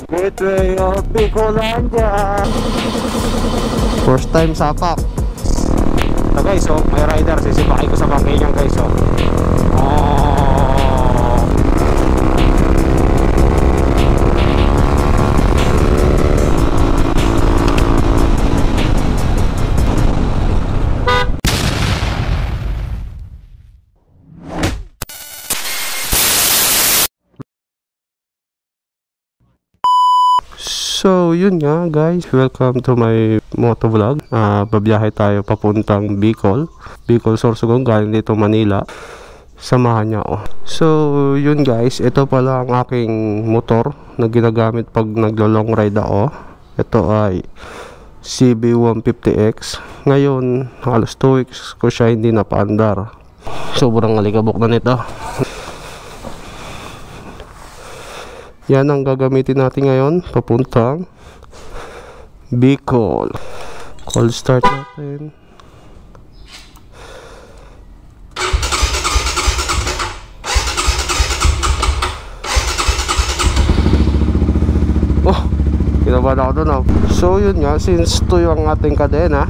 Gateway of Bicolandia. First time sapak. Ito guys, oh, may rider. Sisipakin ko sa bangkay niyan guys, oh. So yun nga guys, welcome to my motovlog. Babiyahe tayo papuntang Bicol, Sorsogon, galing dito Manila. Samahan niya ako. So yun guys, ito pala ang aking motor na ginagamit pag naglo-long ride ako. Ito ay CB150X. Ngayon halos 2 weeks ko siya hindi napaandar. Sobrang alikabok na nito. Yan ang gagamitin natin ngayon papuntang Bicol. Cold start natin. Oh, kinabahan ako doon, oh. So yun nga, since ito yung ating kadena,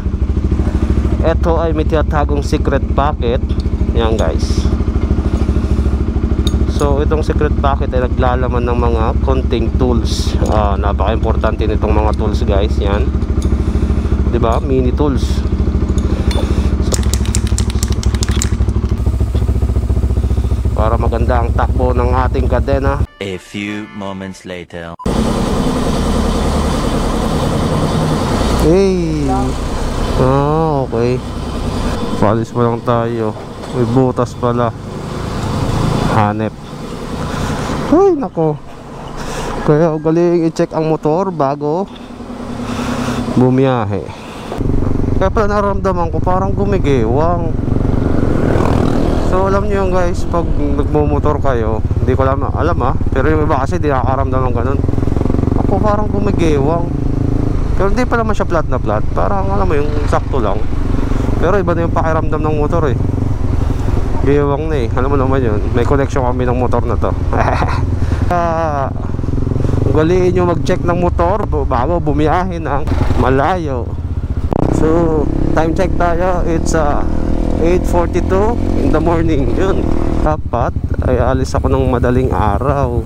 ito ay may tinatagong secret packet. Yan guys. So itong secret packet ay naglalaman ng mga konting tools. Napaka-importante nitong mga tools guys. Yan, diba? Mini tools. Para maganda ang takbo ng ating kadena. A few moments later. Hey! Okay. Palis pa lang tayo. May butas pala. Hanep. Ay nako, kaya galing i-check ang motor bago bumiyahe. Kaya pala nararamdaman ko parang gumigewang. So alam nyo yung guys, pag nagmumotor kayo, hindi ko alam pero yung iba kasi di nakakaramdam ng ganun. Ako parang gumigewang, pero hindi pa naman siya flat na flat. Parang alam mo yung sakto lang. Pero iba na yung pakiramdam ng motor eh. Gewang na eh, alam mo naman yun. May connection kami ng motor na to. Galiin nyo mag-check ng motor bago bumiyahe ng malayo. So time check tayo. It's 8:42 in the morning. Yun, dapat ay alis ako ng madaling araw.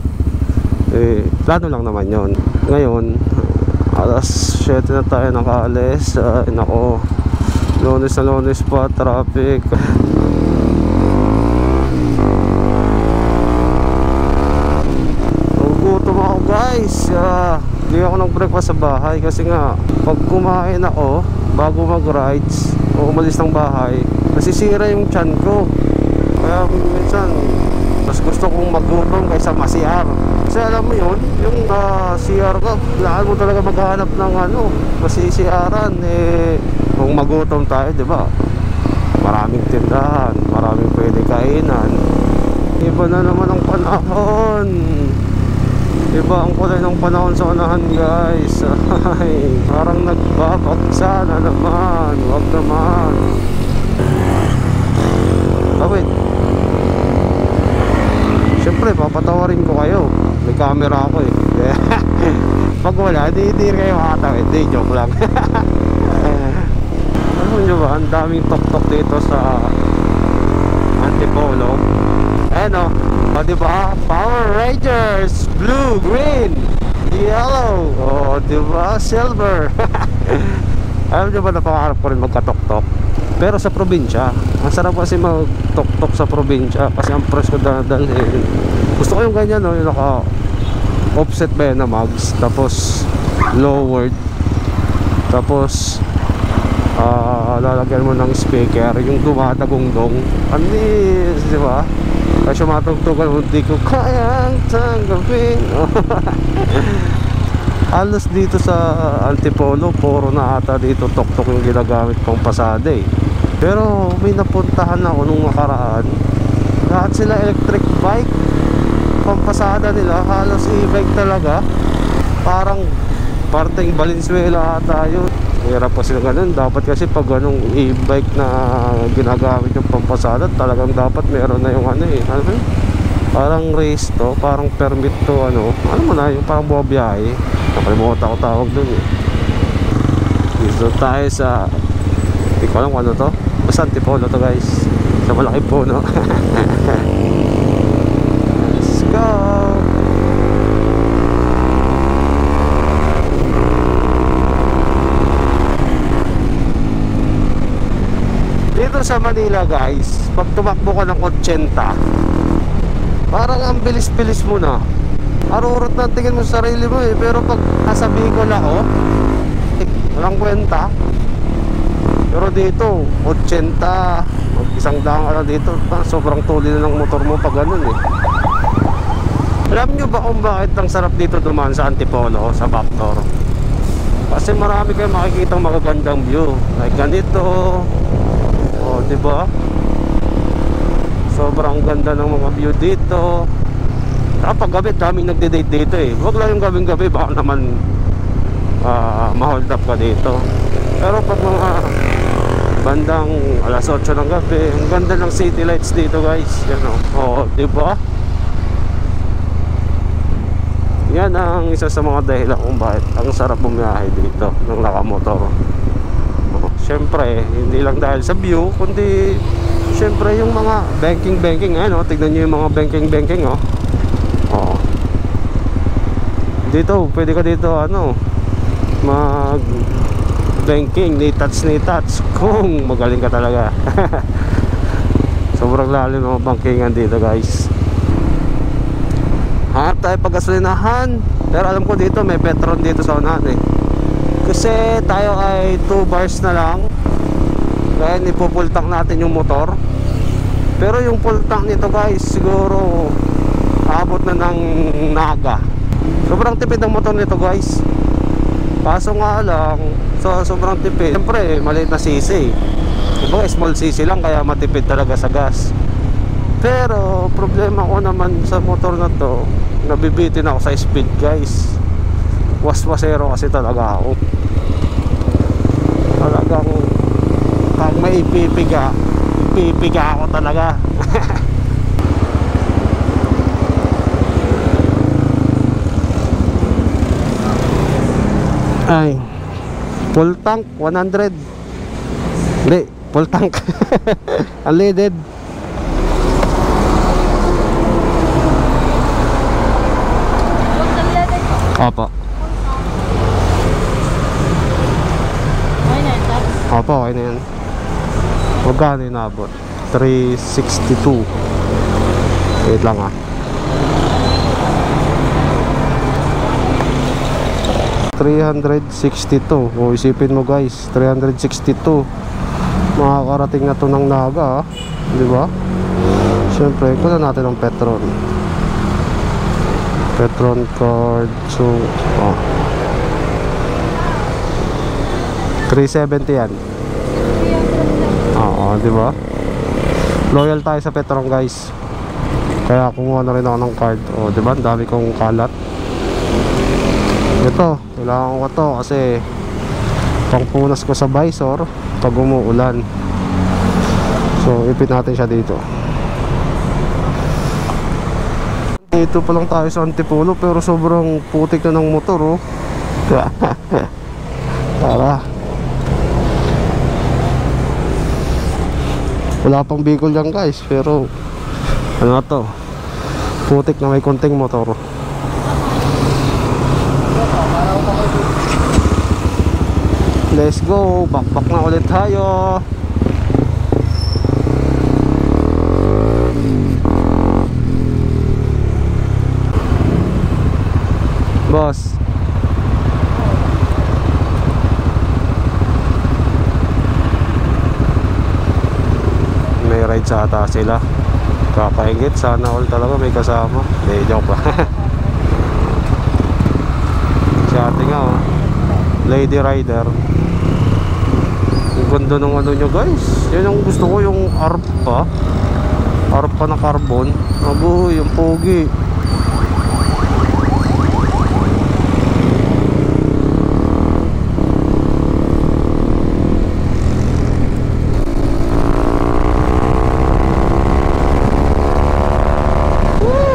Plano lang naman yun. Ngayon alas 7 na tayo nakaalis. Nako, Lunes na Lunes pa, traffic. Guys, hindi ako nag-breakfast sa bahay kasi nga pag kumain ako bago mag-rides o umalis ng bahay, nasisira yung tiyan ko. Kaya minsan mas gusto kong magutom kaysa ma-CR. Kasi alam mo yun, yung CR ko, kailangan mo talaga maghanap ng masisiaran. Kung magutom tayo, diba, maraming tindahan, maraming pwede kainan. Iba na naman ang panahon. Iba ang kulay ng panahon sa unahan guys. Ay, parang nagbabagsa na naman. Wag naman. Wait. Siyempre papatawarin ko kayo. May camera ako eh. Pag wala, hindi kayo makatawid. Hindi, joke lang. Alam nyo ba, ang daming tok-tok dito sa Antipolo. Ayan o, diba? Power Rangers, blue, green, yellow, diba? Silver. Alam nyo ba, napangarap ko rin magkatok-tok. Pero sa probinsya, ang sarap kasi mag-tok-tok sa probinsya kasi ang press ko dadalhin. Gusto ko yung ganyan, no? Yung naka offset ba na mags, tapos lowered, tapos lalagyan mo ng speaker, yung dumadagong-dong. Diba? Kasi matugtugan, hindi ko kayang tanggapin. Halos dito sa Antipolo, puro na ata dito tok-tok yung ginagamit pang pasada eh. Pero may napuntahan ako nung nakaraan, lahat sila electric bike. Pampasada nila, halos e-bike talaga. Parang parteng Valenzuela ata yun. Hirap pa sila ganun. Dapat kasi pag ganung e-bike na ginagamit yung pampasada, talagang dapat meron na yung Parang race to, parang permit to, ano mo na, yung parang buwabiyahe. Nakalimutan ko tawag dun eh. Dito tayo sa, hindi ko alam kung ano to. Basta Antipolo to guys, sa malaki puno. Let's go. Dito sa Manila guys, pag tumakbo ka ng 80, parang ang bilis-bilis mo na. Arurot na tingin mo sa sarili mo eh. Pero pag nasa Bicol ako, walang kwenta. Pero dito 80, isang daang ano dito, sobrang tuloy na ng motor mo pag ganun eh. Alam nyo ba kung bakit ang sarap dito dumaan sa Antipolo, sa Bactor? Kasi marami kayong makikitang magagandang view. Like ganito, oh, diba? Sobrang ganda ng mga view dito. Kapag gabi, daming nagde-date dito eh. Huwag lang yung gabing-gabi, baka naman ma-hold up ka dito. Pero pag mga bandang alas 8 ng gabi, ang ganda ng city lights dito guys. Yan o, oh, diba? Yan ang isa sa mga dahilan kung bakit ang sarap bumiyahe dito ng nakamotor. Siyempre, hindi lang dahil sa view, kundi siyempre yung mga banking, ano, tignan nyo yung mga banking, oh. Oh. Dito, pwede ka dito, ano, mag banking, ni touch kung magaling ka talaga. Sobrang lalim ng bankingan dito guys. Hanap tayo paggasolinahan, pero alam ko dito may Petron dito sa unahan eh. Kasi tayo ay 2 bars na lang, kaya ipo-full tank natin yung motor. Pero yung full tank nito guys, siguro abot na ng naga. Sobrang tipid ng motor nito guys. Kaso nga lang, sobrang tipid. Siyempre, maliit na cc. Diba, small cc lang, kaya matipid talaga sa gas. Pero problema ko naman sa motor na to, nabibitin ako sa speed guys. Waswasero kasi talaga ako. Talagang pag may ipipiga ako talaga. Ay, full tank 100. Hindi, full tank. Unleaded. Opo. Opo, okay na yan. Magkano yung nabot? 362. Wait lang ah. 362. O isipin mo guys, 362. Makakarating na to ng Naga, di ba? Siyempre, kunan natin ang Petron. Petron card. So, oh. 370 yan. Oo, di ba? Loyal tayo sa Petron guys. Kaya kumuha na rin ako ng card. O, di ba? Ang dami kong kalat. Ito, kailangan ko to kasi pangpunas ko sa visor pag umuulan. So, ipit natin siya dito. Dito pa lang tayo sa Antipolo, pero sobrang putik na ng motor, oh. Tara. Wala pang Bicol yan guys, pero ano na to, putik na may konting motor. Let's go, backpack na ulit tayo. Boss, may ride sa ata sila. Kakaingit, sana all talaga may kasama. Hindi, joke lang. Si ate nga, oh, lady rider. Ang ganda ng ano nyo guys. Yan ang gusto ko, yung ARPA na carbon. Abo, yung pogi. Woo!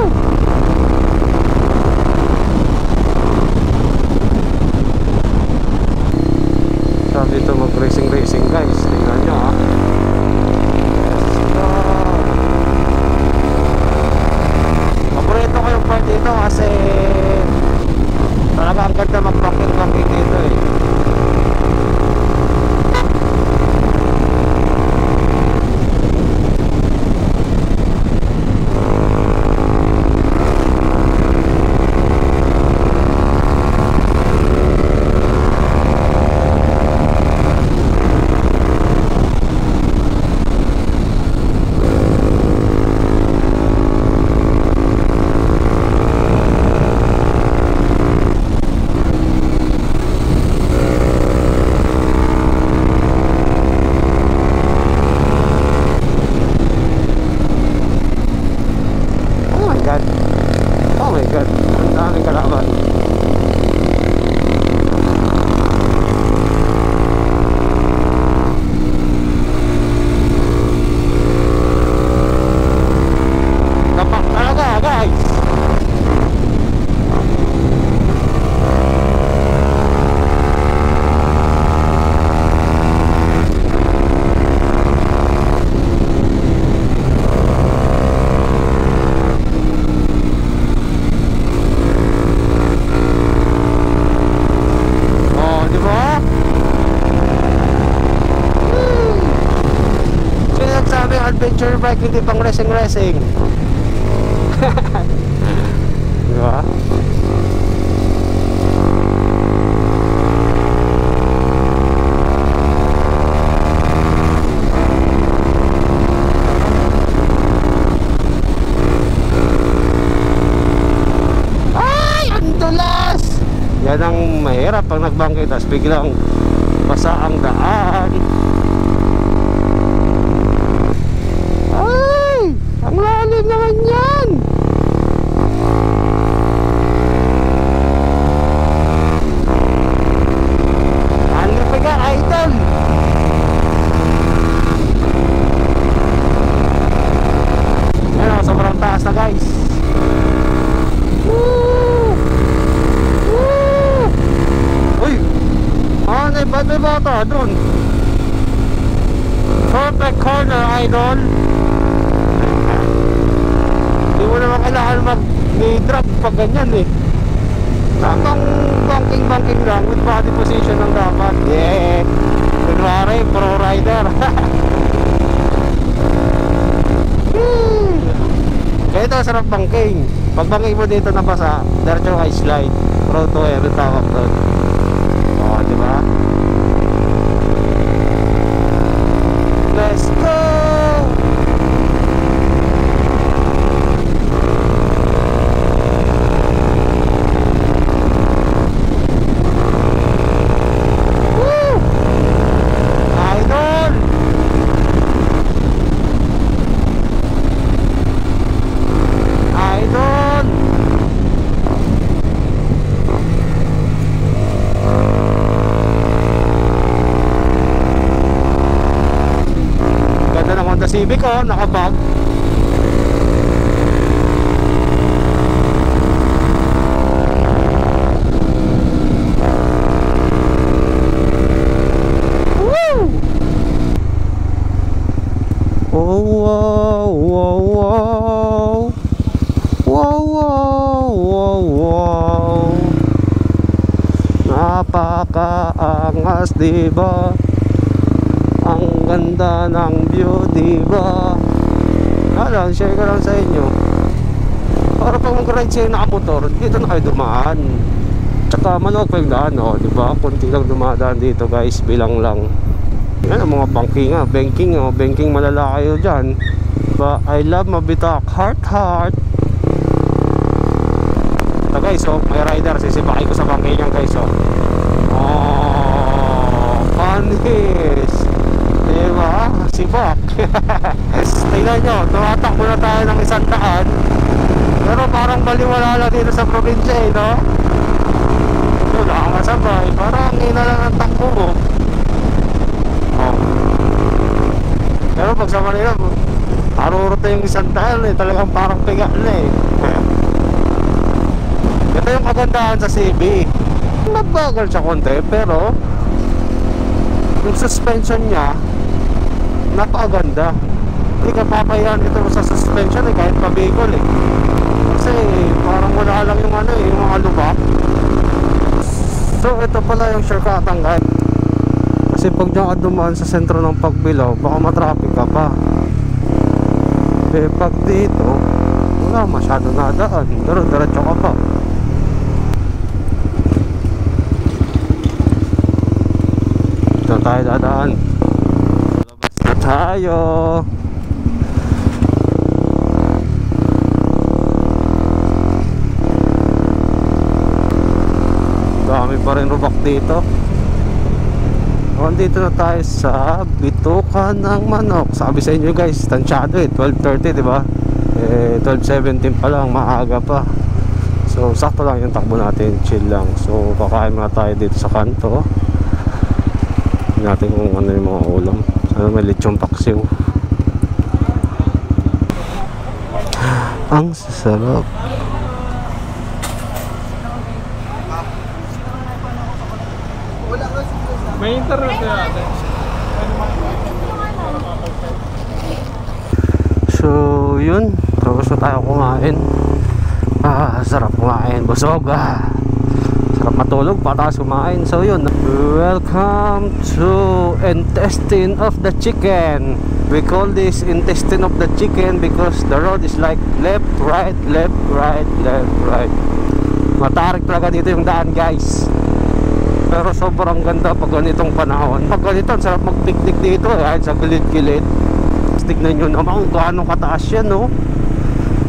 pwede pang racing. Diba? Ay, ang dulas! Yan ang mahirap pag nagbangkay tapos biglang basa ang daan. Ay, ang lalim naman yan. Ano pa ka, idol? Ano, sobrang taas na guys. Woo! Woo! Uy! Ba't may bata dun? Perfect corner, idol. Hindi mo naman kailangan mag-drop pag ganyan eh. Tamang banking lang with body position ang dapat. Yeah! Kunwari, pro rider. Kaya ito, sarap banking. Pag banking mo dito na basa, diretso ka slide. Pro to air, yung tawag doon. O, diba? Let's go! Woo! Idol! Idol! Ganda ng Honda Civic, oh, nakabag. Woo! Oh, wow, wow, wow. Wow, wow, wow, wow. Napakaangas, diba? Ang ganda ng view, diba? Share ko lang sa inyo. Para pag mag-ride siya yung nakamotor, dito na kayo dumaan. Tsaka maluwag pa yung daan, oh, diba? Kunti lang dumadaan dito guys, bilang lang. Yan ang mga banking, oh, banking malala kayo dyan. Diba? I love mabitak, heart. Ito guys, oh, may rider, sisibakay ko sa banking yan guys, oh. Oh, panis. Diba? Sibak. Tingnan nyo, tumatakbo na tayo ng 100. Pero parang baliwala lang dito sa probinsya eh, no? So, nakakasabay. Parang ina lang ang takbo mo. Oh. Pero pag sa Manila, arurute yung 100 eh. Talagang parang piga na eh. Ito yung kagandahan sa CB. Mabagal siya konti, pero yung suspension niya napakaganda. Hindi ka papayan ito sa suspension eh, kahit pabigol eh. Kasi parang wala lang yung ano eh, yung mga lubak. So ito pala yung shortcutan guys. Kasi pag diyan ka dumaan sa sentro ng Pagbilao, baka matraffic ka pa. Eh pag dito, wala masyado nadaan, pero diretso ka pa. Ito tayo dadaan. Labas na tayo. Dami pa rin rubak dito. Dito na tayo sa Bitukan ng Manok. Sabi sa inyo guys, tansyado eh, 12:30 diba? 12:17 pa lang, maaga pa. So sakto lang yung takbo natin, chill lang. So kakain muna tayo dito sa kanto. Tignan natin kung ano yung mga ulam. Sana may lechong paksiw. Ang sarap. May internet na natin. So yun, tapos na tayo kumain. Sarap kumain, busog. matulog para sumain. So yun, welcome to intestine of the chicken. We call this intestine of the chicken because the road is like left, right, left, right, left, right. Matarik talaga dito yung daan, guys. Pero sobrang ganda pag ganitong panahon. Pag ganito, sarap mag-picnic dito eh, sa gilid-gilid. Tignan nyo naman kung gaano kataas yan, no?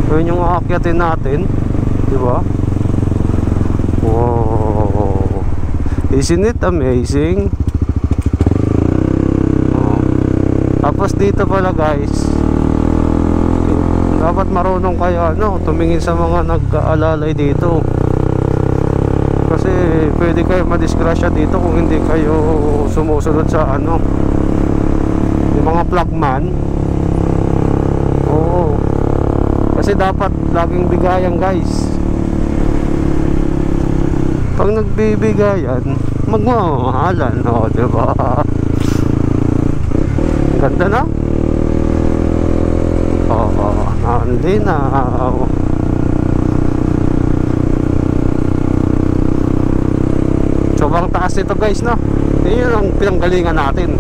Yun yung aakyatin natin, diba? Wow, isn't it amazing? Oh. Tapos dito pala, guys, dapat marunong kayo tumingin sa mga nag-aalalay dito, kasi pwede kayo madisgrasya dito kung hindi kayo sumusunod sa yung mga flagman. Oo, kasi dapat laging bigayan, guys. Pag nagbibigayan, magmamahalan, diba? Ganda na. Hindi na. Sobrang taas nito, guys, no? Yun ang pinanggalingan natin.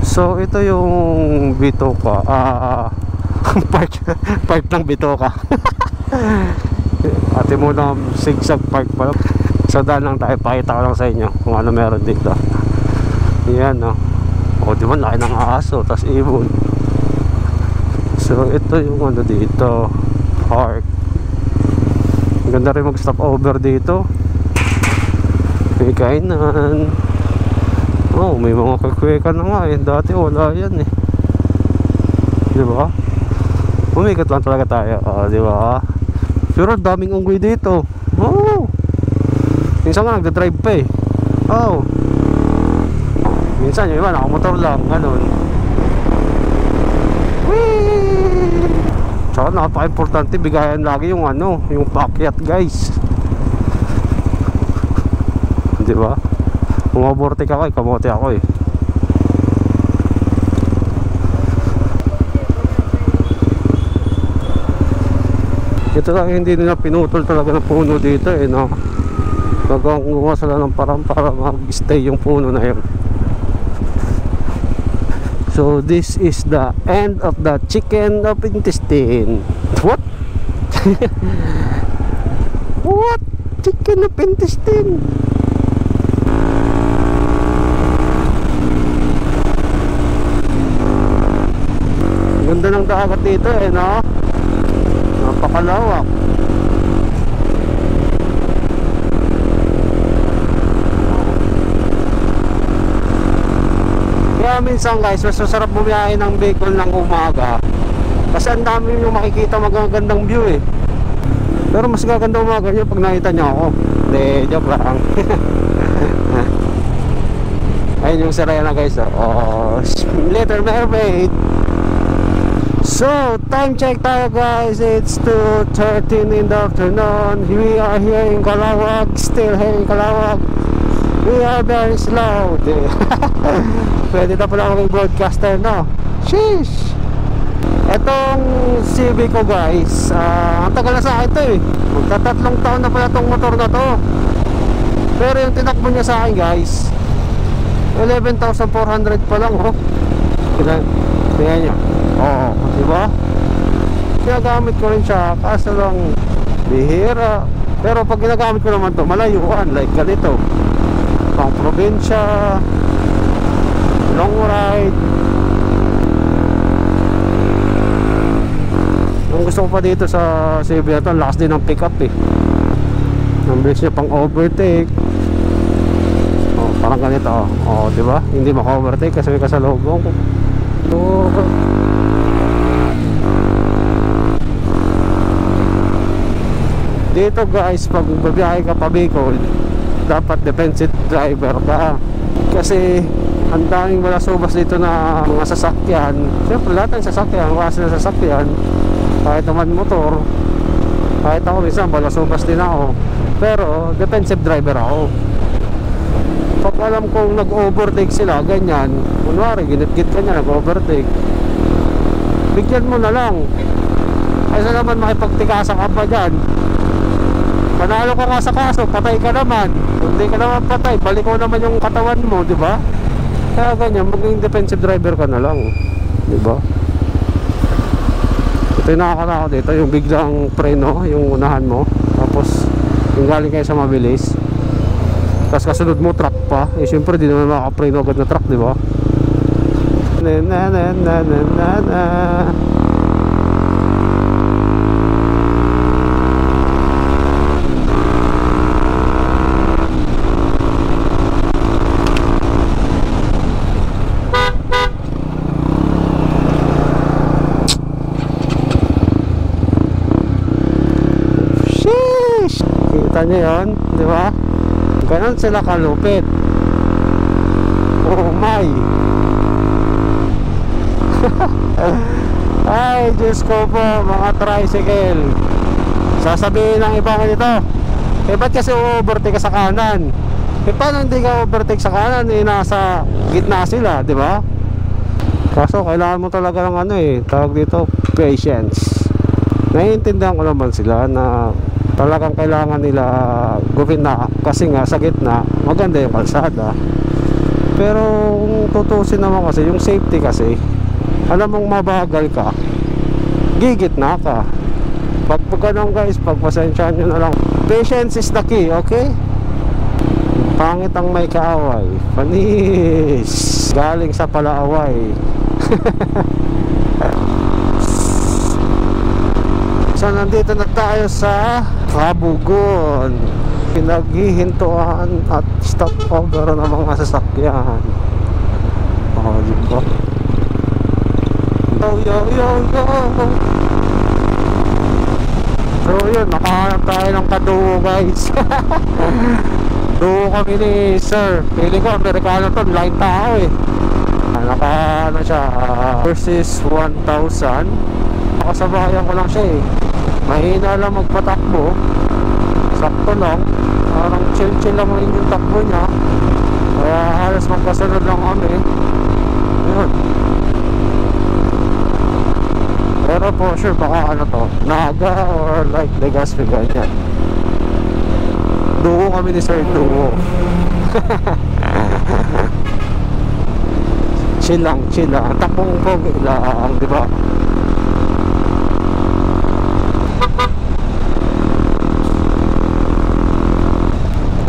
So ito yung bitoka, part ng bitoka. Ate mo na zigzag park pala. So daan lang tayo, pakita ko lang sa inyo kung ano meron dito. Yan, no? O diba, laki ng aso, tas ibon. So ito yung dito, park. Ganda rin mag stop over dito. May kainan. Oh, may mga kakweka na nga eh. Dati wala yan eh. Diba? Umikat lang talaga tayo. Diba? Pero daming unggoy dito. Oh, minsan nga nagdadrive pa eh. Oh, minsan yung iba nakamotor lang, ganun. Whee! Tsaka napaka-importante, bigayan lagi yung yung paakyat, guys. Diba? Umabortik ako eh, kamote ako eh. Ito lang, hindi nila pinutol talaga ng puno dito eh, no? Nagagawa sila ng parang para mag-stay yung puno na yun. So this is the end of the chicken of intestine. What? What? Chicken of intestine? Ganda ng dagat dito eh, no? Napakalawak. Kaya minsan, guys, mas masarap bumiyahe ng Bicol ng umaga kasi ang dami yung makikita magagandang view eh. Pero mas gaganda umaga nyo pag nakita nyo ako. Hindi, joke lang. Ayun yung sirena, guys. Oh, Little Mermaid. So, time check tayo, guys. It's 2:13 in the afternoon. We are here in Calawag. Still here in Calawag. We are very slow. Pwede na pala akong broadcaster, no? Sheesh! Etong CB ko, guys, ang tagal na sa akin ito eh. Magta-3 taon na pala itong motor na to. Pero yung tinakbo niya sa akin, guys, 11,400 pa lang, oh. Tingnan nyo. Oo, diba? Ginagamit ko rin siya, kaso lang bihira. Pero pag ginagamit ko naman to, malayuan, like ganito, pang probinsya, long ride. Ang gusto ko pa dito sa CB na to, lakas din ng pick up eh. Ang bilis niya pang overtake. Oh, parang ganito, oh, diba? Hindi maka-overtake kasi may kasalubong. Oh. Dito, guys, pag babiyahe ka pa Bicol, dapat defensive driver ka kasi ang daming malasubas dito na mga sasakyan. Siyempre lahat ng sasakyan, klase ng sasakyan, kahit naman motor, kahit ako minsan malasubas din ako, pero defensive driver ako. Pag alam kong nag-overtake sila, ganyan, kunwari ginit-git ka niya, nag-overtake, bigyan mo na lang. Kaysa naman makipagtikasan ka pa dyan. Panalo ka nga sa kaso, patay ka naman. Kung hindi ka naman patay, balik mo naman yung katawan mo, di ba? Kaya ganyan, maging defensive driver ka na lang, di ba? Ito yung nakakatakot dito, yung biglang preno, yung unahan mo, tapos yung galing kayo sa mabilis, tapos kasunod mo truck pa, eh syempre di naman makapreno agad na truck, di ba? Na na na na na na na. Kita nyo yun, di ba? Ganon sila kalupit. Oh my. Ay, Diyos ko po, mga tricycle. Sasabihin ng iba nito, eh ba't kasi overtake ka sa kanan? Eh paano hindi ka overtake sa kanan? Eh nasa gitna sila, di ba? Kaso kailangan mo talaga ng ano eh, tawag dito, patience. Naiintindihan ko naman sila na talagang kailangan nila gawin na, kasi nga sa gitna maganda yung kalsada. Pero kung tutusin naman kasi yung safety kasi, alam mong mabagal ka, gigitna ka. Pag ganun guys, pagpasensyahan nyo na lang. Patience is the key, okay? Pangit ang may kaaway, panis galing sa palaaway. So nandito na tayo sa Kabugon, pinaghihintuan at stopover ng mga sasakyan. Oh, diba? Yo yo yo yo. So yun, nakahanap tayo ng kaduo guys. Duo kami ni sir. Pili ko Amerikano to, line tao eh. Naka ano siya, versus 1,000. Nakasabayan ko lang siya eh. Mahina lang magpatakbo, sakto lang, parang chill lang rin yung takbo niya, kaya halos magkasunod lang kami. Yun. Pero po sure baka ano to, Naga or like Legazpi ganyan. Duo kami ni Sir Duo. Chill lang, takbong pogi lang, di ba?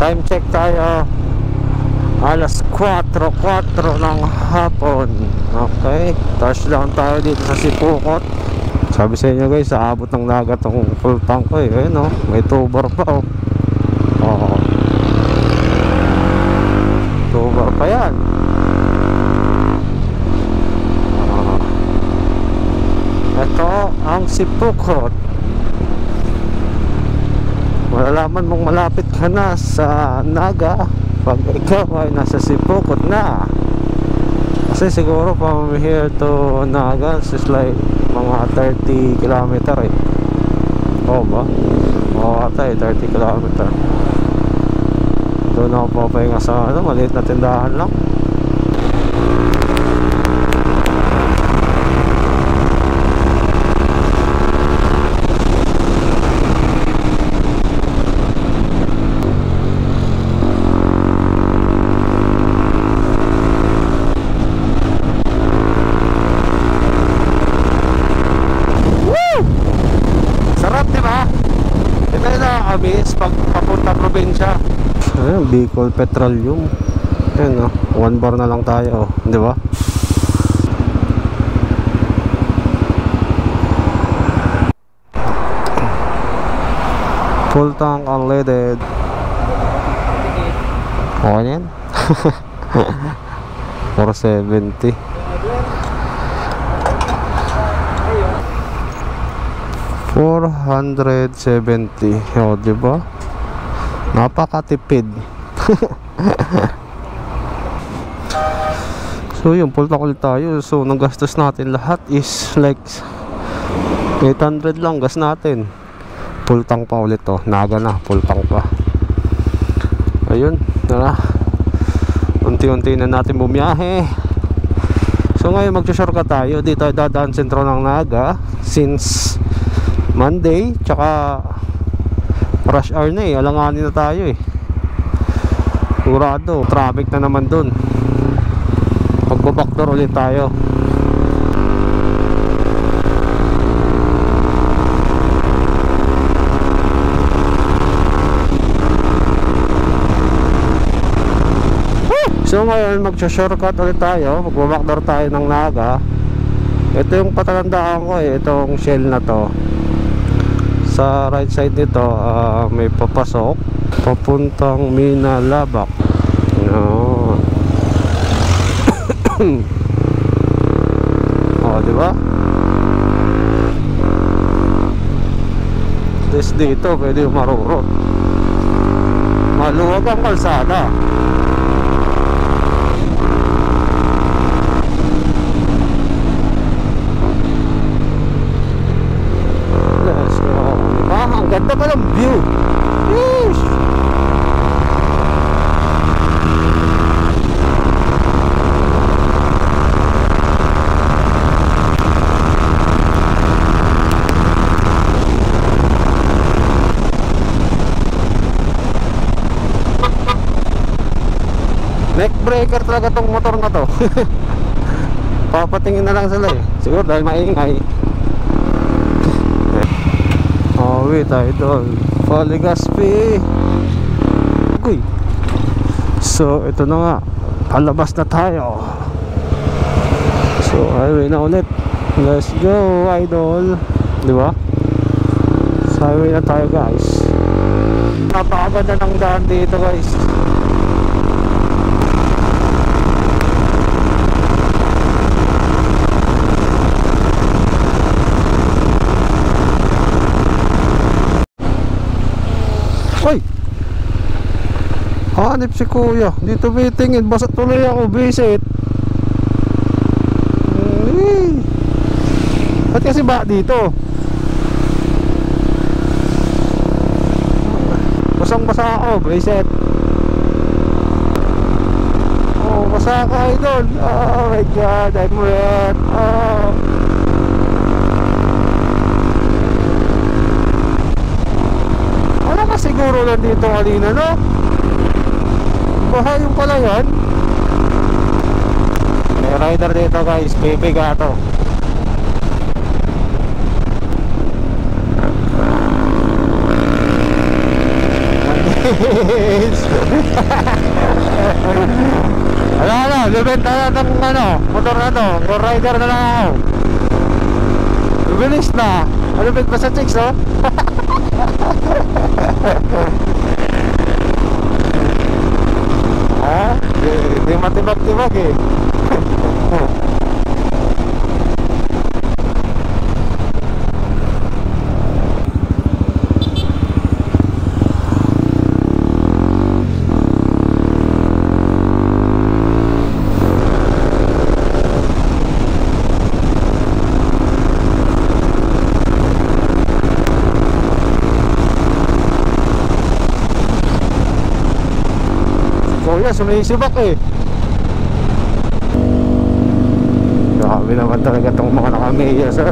Time check tayo, alas 4 ng hapon. Okay, touchdown tayo dito sa Sipukot. Sabi sa inyo guys, aabot ng Naga tong full tank ko eh. Ayun, oh, may 2 bar pa oh. Oh, 2 bar pa yan. Ito ang Sipukot. Malalaman mong malapit ka na sa Naga pag ikaw ay nasa Sipukot na. Kasi siguro from here to Naga is like mga 30 km eh. Oo ba? Oo ata eh, 30 km. Doon ako papahinga sa ano, maliit na tindahan lang. Pag papunta probinsya. Ayun, Bicol Petroleum. Ayun, 1 bar na lang tayo, di ba? Full tank unleaded. Okay yan. 470. $470. O, diba? Napakatipid. So yun, full tank ulit tayo. So nagastos natin lahat is like 800 lang gas natin. Full tank pa ulit to. Naga na, full tank pa. Ayun, tara. Unti-unti na natin bumiyahe. So ngayon mag-shortcut tayo. Dito dadaan sentro ng Naga. Since Monday, tsaka rush hour na eh, alanganin na tayo eh. Sigurado, traffic na naman dun. Magbabackdoor ulit tayo. So ngayon, magsha-shortcut ulit tayo. Magbabackdoor tayo ng Naga. Ito yung patatandaan ko eh, itong shell na to. Sa right side nito, may papasok papuntang Minalabak. No. Oh, di ba? This dito, pwede yung marurot. Maluwag ang kalsada. Ang ganda pa ng view. Yeesh. Neck breaker talaga tong motor na to. Papatingin na lang sila eh. Siguro dahil maingay. Oh wait, idol. Poligaspi. Uy. So ito na nga, palabas na tayo. So highway na ulit. Let's go, idol. Di ba? Sa highway na tayo, guys. Napakaganda ng daan dito, guys. Ay! Hanip si kuya. Dito may tingin. Basta tuloy ako. Visit. Ba't kasi ba dito? Basang basa ako. Visit. Oh, basa ka idol. Oh my god. I'm wet. Oh. Siguro lang dito kanina, no? Baha yung pala yan. May rider dito, guys. Baby gato. Ano, libenta na itong motor na to. For rider na lang ako. Bilis na. Alipit pa sa chicks, no? Ha? Di matibag-tibag eh. Kuya, sumisibak eh. Grabe naman talaga itong mga nakamiya, sir.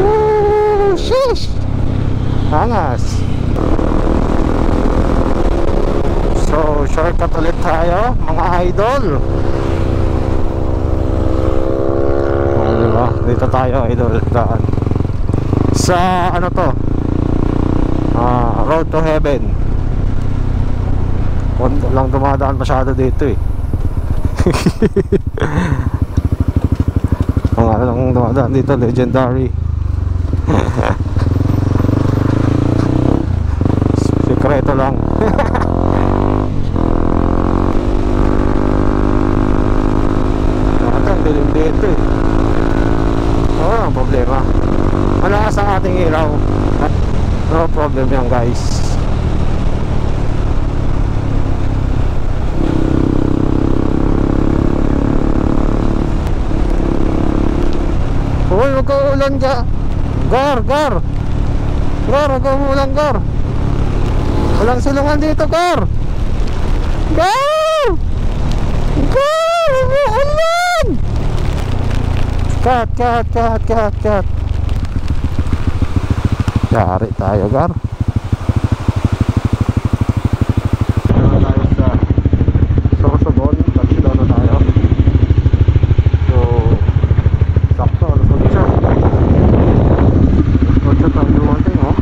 Oh, sheesh. Angas. So, shortcut ulit tayo, mga idol. Oh, diba? Dito tayo, idol. Daan. Sa ano to? Road to Heaven. Konti lang dumadaan masyado dito eh. Ang ano lang dumadaan dito, Legendary. Sekreto lang. Ang dilim dito eh. Ang problema. Malakas ang ating ilaw. No problem yan, guys. Uy, huwag ka ulan ka. Gar, gar. Gar, huwag ka umulan, gar. Walang silungan dito, gar. Gar! Gar! Umuulan! Cut. Yari tayo, Gar. Meron tayo sa Sorsogon. Tatlo na tayo. So, sakto. Alas 8. Alas 8 tayo dumating, oh.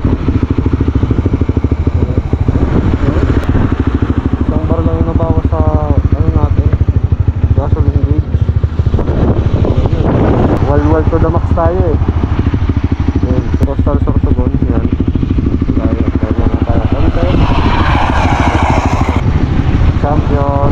Isang bar lang yung nabawas sa ano natin, gasoline gauge. Wal to the max tayo eh. Yan, Sorsogon. Yan. Tayo na tayo. Champion.